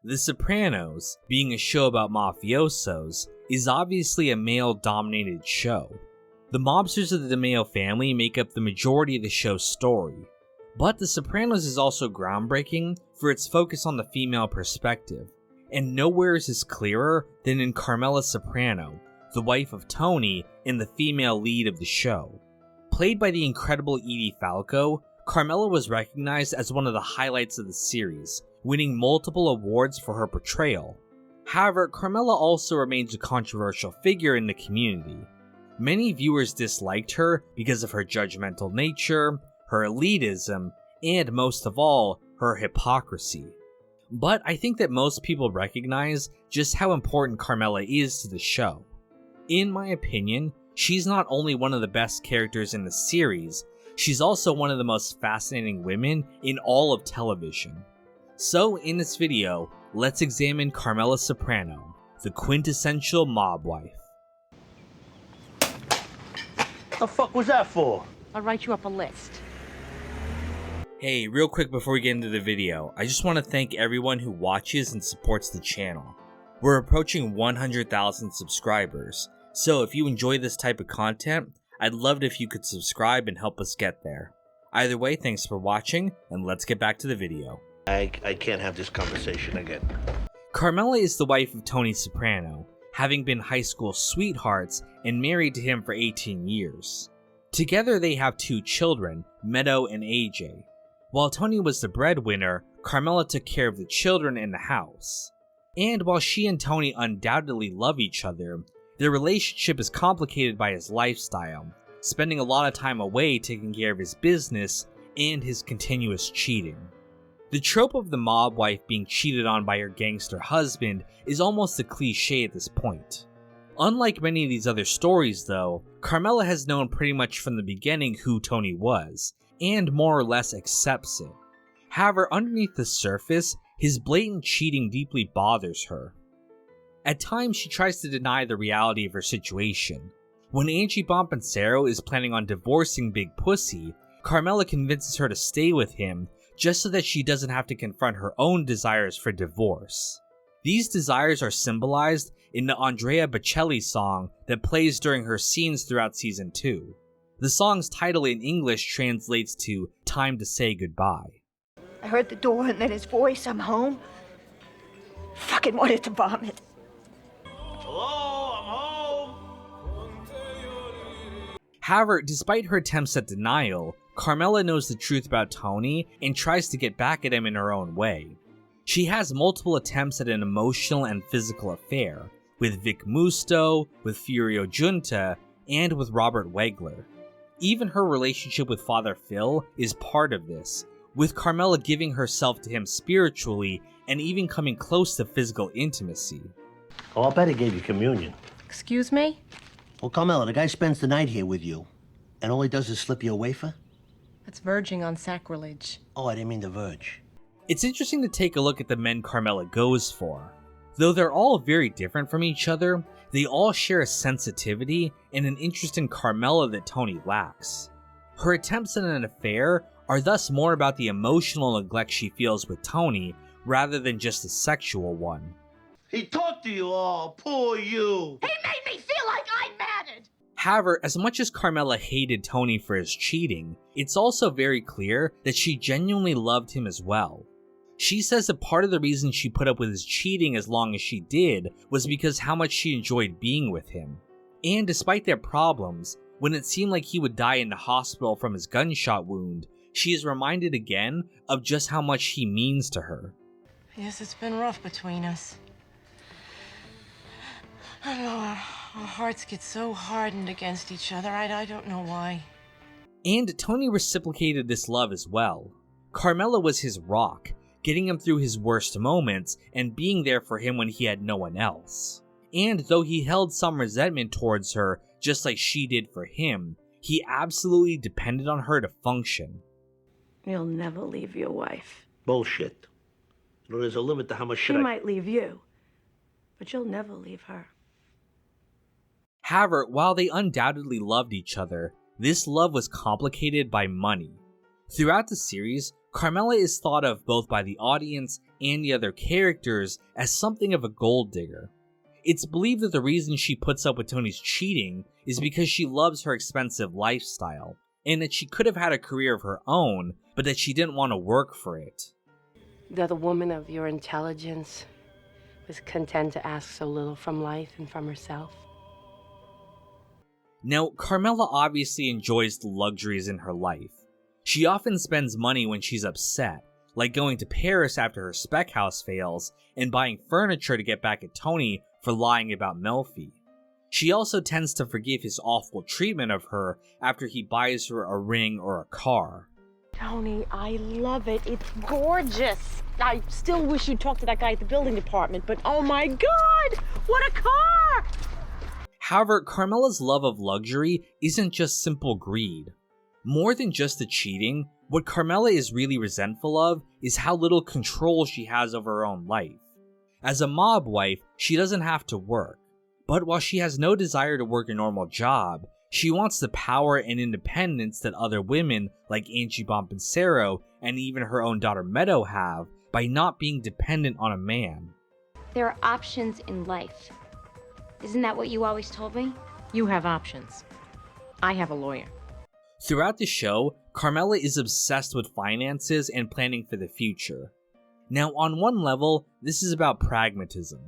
The Sopranos, being a show about mafiosos, is obviously a male-dominated show. The mobsters of the DeMeo family make up the majority of the show's story. But The Sopranos is also groundbreaking for its focus on the female perspective, and nowhere is this clearer than in Carmela Soprano, the wife of Tony and the female lead of the show. Played by the incredible Edie Falco, Carmela was recognized as one of the highlights of the series, winning multiple awards for her portrayal. However, Carmela also remains a controversial figure in the community. Many viewers disliked her because of her judgmental nature, her elitism, and most of all, her hypocrisy. But I think that most people recognize just how important Carmela is to the show. In my opinion, she's not only one of the best characters in the series, she's also one of the most fascinating women in all of television. So in this video, let's examine Carmela Soprano, the quintessential mob wife. The fuck was that for? I'll write you up a list. Hey, real quick before we get into the video, I just want to thank everyone who watches and supports the channel. We're approaching 100,000 subscribers, so if you enjoy this type of content, I'd love it if you could subscribe and help us get there. Either way, thanks for watching, and let's get back to the video. I can't have this conversation again. Carmela is the wife of Tony Soprano, having been high school sweethearts and married to him for 18 years. Together they have 2 children, Meadow and AJ. While Tony was the breadwinner, Carmela took care of the children in the house. And while she and Tony undoubtedly love each other, their relationship is complicated by his lifestyle, spending a lot of time away taking care of his business and his continuous cheating. The trope of the mob wife being cheated on by her gangster husband is almost a cliche at this point. Unlike many of these other stories though, Carmela has known pretty much from the beginning who Tony was, and more or less accepts it. However, underneath the surface, his blatant cheating deeply bothers her. At times she tries to deny the reality of her situation. When Angie Bonpensiero is planning on divorcing Big Pussy, Carmela convinces her to stay with him just so that she doesn't have to confront her own desires for divorce. These desires are symbolized in the Andrea Bocelli song that plays during her scenes throughout season 2. The song's title in English translates to "Time to Say Goodbye." I heard the door and then his voice, "I'm home." Fucking wanted to vomit. Hello, I'm home. However, despite her attempts at denial, Carmela knows the truth about Tony and tries to get back at him in her own way. She has multiple attempts at an emotional and physical affair, with Vic Musto, with Furio Junta, and with Robert Wegler. Even her relationship with Father Phil is part of this, with Carmela giving herself to him spiritually and even coming close to physical intimacy. Oh, I'll bet he gave you communion. Excuse me? Well, Carmela, the guy spends the night here with you, and all he does is slip you a wafer? That's verging on sacrilege. Oh, I didn't mean to verge. It's interesting to take a look at the men Carmela goes for. Though they're all very different from each other, they all share a sensitivity and an interest in Carmela that Tony lacks. Her attempts at an affair are thus more about the emotional neglect she feels with Tony rather than just a sexual one. He talked to you. Oh, poor you. He made me feel like I mattered. However, as much as Carmela hated Tony for his cheating, it's also very clear that she genuinely loved him as well. She says that part of the reason she put up with his cheating as long as she did was because how much she enjoyed being with him. And despite their problems, when it seemed like he would die in the hospital from his gunshot wound, she is reminded again of just how much he means to her. Yes, it's been rough between us. I know our hearts get so hardened against each other. I don't know why. And Tony reciprocated this love as well. Carmela was his rock, getting him through his worst moments and being there for him when he had no one else. And though he held some resentment towards her, just like she did for him, he absolutely depended on her to function. You'll never leave your wife. Bullshit. You know, there's a limit to how much She shit I... might leave you, but you'll never leave her. However, while they undoubtedly loved each other, this love was complicated by money. Throughout the series, Carmela is thought of both by the audience and the other characters as something of a gold digger. It's believed that the reason she puts up with Tony's cheating is because she loves her expensive lifestyle, and that she could have had a career of her own, but that she didn't want to work for it. That a woman of your intelligence was content to ask so little from life and from herself. Now, Carmela obviously enjoys the luxuries in her life. She often spends money when she's upset, like going to Paris after her spec house fails and buying furniture to get back at Tony for lying about Melfi. She also tends to forgive his awful treatment of her after he buys her a ring or a car. Tony, I love it. It's gorgeous. I still wish you'd talk to that guy at the building department, but oh my God, what a car! However, Carmela's love of luxury isn't just simple greed. More than just the cheating, what Carmela is really resentful of is how little control she has over her own life. As a mob wife, she doesn't have to work, but while she has no desire to work a normal job, she wants the power and independence that other women like Angie Bonpensero and even her own daughter Meadow have by not being dependent on a man. There are options in life. Isn't that what you always told me? You have options. I have a lawyer. Throughout the show, Carmela is obsessed with finances and planning for the future. Now, on one level, this is about pragmatism.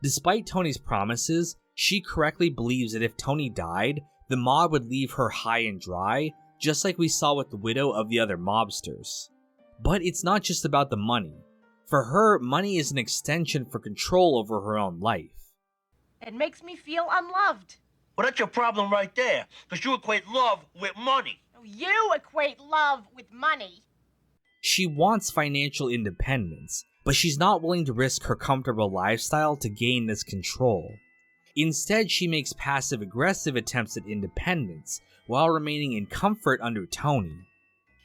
Despite Tony's promises, she correctly believes that if Tony died, the mob would leave her high and dry, just like we saw with the widow of the other mobsters. But it's not just about the money. For her, money is an extension for control over her own life. It makes me feel unloved. Well, that's your problem right there, because you equate love with money. You equate love with money. She wants financial independence, but she's not willing to risk her comfortable lifestyle to gain this control. Instead, she makes passive-aggressive attempts at independence, while remaining in comfort under Tony.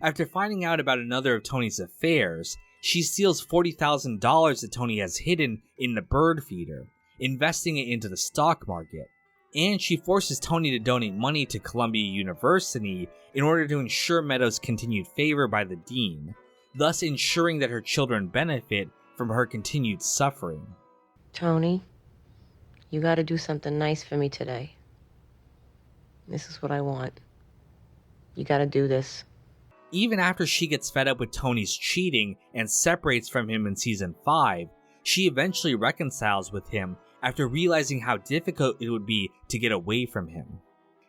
After finding out about another of Tony's affairs, she steals $40,000 that Tony has hidden in the bird feeder, investing it into the stock market. And she forces Tony to donate money to Columbia University in order to ensure Meadows' continued favor by the dean, thus ensuring that her children benefit from her continued suffering. Tony, you gotta do something nice for me today. This is what I want. You gotta do this. Even after she gets fed up with Tony's cheating and separates from him in season 5, she eventually reconciles with him after realizing how difficult it would be to get away from him.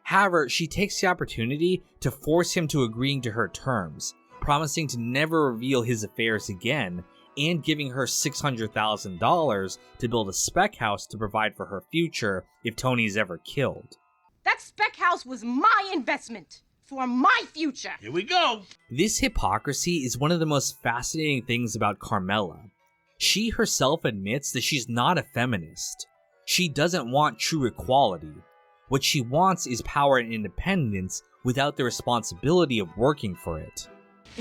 However, she takes the opportunity to force him to agreeing to her terms, promising to never reveal his affairs again, and giving her $600,000 to build a spec house to provide for her future if Tony is ever killed. That spec house was my investment for my future. Here we go. This hypocrisy is one of the most fascinating things about Carmela. She herself admits that she's not a feminist. She doesn't want true equality. What she wants is power and independence without the responsibility of working for it.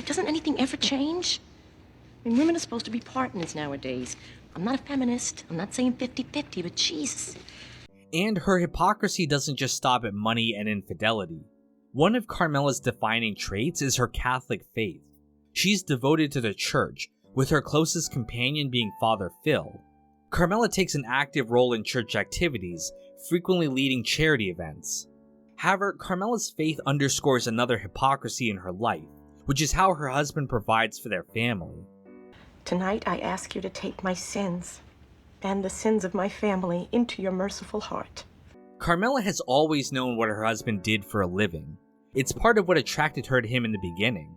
Doesn't anything ever change? I mean, women are supposed to be partners nowadays. I'm not a feminist. I'm not saying 50-50, but Jesus. And her hypocrisy doesn't just stop at money and infidelity. One of Carmela's defining traits is her Catholic faith. She's devoted to the church, with her closest companion being Father Phil. Carmela takes an active role in church activities, frequently leading charity events. However, Carmela's faith underscores another hypocrisy in her life, which is how her husband provides for their family. Tonight, I ask you to take my sins and the sins of my family into your merciful heart. Carmela has always known what her husband did for a living. It's part of what attracted her to him in the beginning.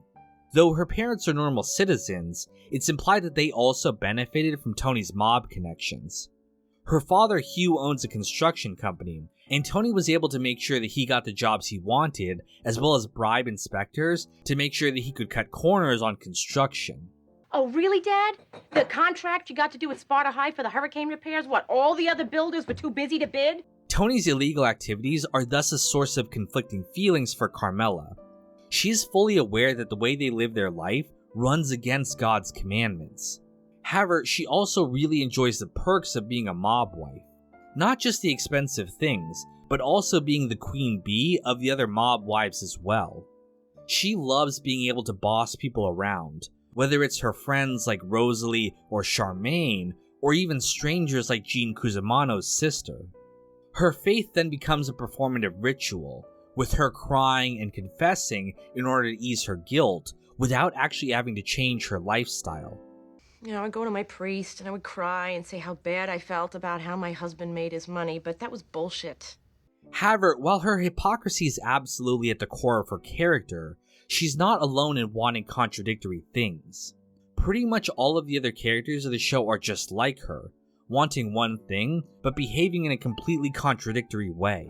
Though her parents are normal citizens, it's implied that they also benefited from Tony's mob connections. Her father, Hugh, owns a construction company, and Tony was able to make sure that he got the jobs he wanted, as well as bribe inspectors to make sure that he could cut corners on construction. Oh, really, Dad? The contract you got to do with Sparta High for the hurricane repairs, what, all the other builders were too busy to bid? Tony's illegal activities are thus a source of conflicting feelings for Carmela. She's fully aware that the way they live their life runs against God's commandments. However, she also really enjoys the perks of being a mob wife. Not just the expensive things, but also being the queen bee of the other mob wives as well. She loves being able to boss people around, whether it's her friends like Rosalie or Charmaine, or even strangers like Jean Cusimano's sister. Her faith then becomes a performative ritual, with her crying and confessing in order to ease her guilt without actually having to change her lifestyle. You know, I'd go to my priest and I would cry and say how bad I felt about how my husband made his money, but that was bullshit. However, while her hypocrisy is absolutely at the core of her character, she's not alone in wanting contradictory things. Pretty much all of the other characters of the show are just like her, wanting one thing, but behaving in a completely contradictory way.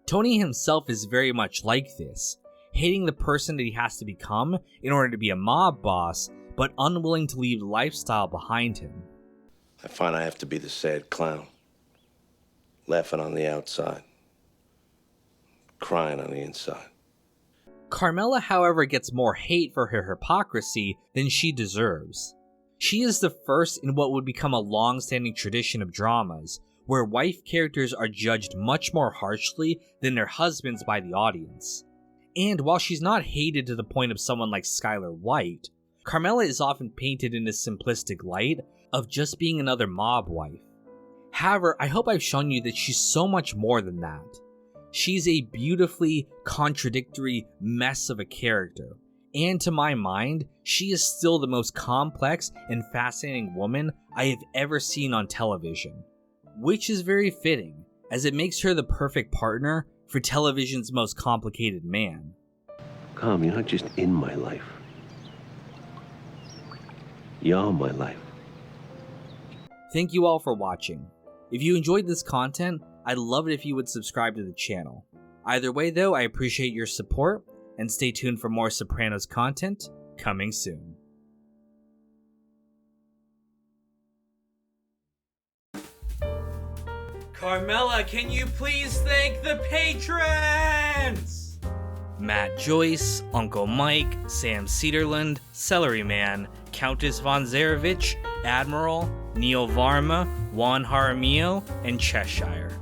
Tony himself is very much like this, hating the person that he has to become in order to be a mob boss, but unwilling to leave the lifestyle behind him. I find I have to be the sad clown, laughing on the outside, crying on the inside. Carmela, however, gets more hate for her hypocrisy than she deserves. She is the first in what would become a long-standing tradition of dramas, where wife characters are judged much more harshly than their husbands by the audience. And while she's not hated to the point of someone like Skylar White, Carmela is often painted in this simplistic light of just being another mob wife. However, I hope I've shown you that she's so much more than that. She's a beautifully contradictory mess of a character, and to my mind, she is still the most complex and fascinating woman I have ever seen on television. Which is very fitting, as it makes her the perfect partner for television's most complicated man. Come, you're not just in my life. You're my life. Thank you all for watching. If you enjoyed this content, I'd love it if you would subscribe to the channel. Either way though, I appreciate your support, and stay tuned for more Sopranos content coming soon. Carmela, can you please thank the patrons? Matt Joyce, Uncle Mike, Sam Cedarland, Celery Man, Countess von Zarevich, Admiral, Neil Varma, Juan Jaramillo, and Cheshire.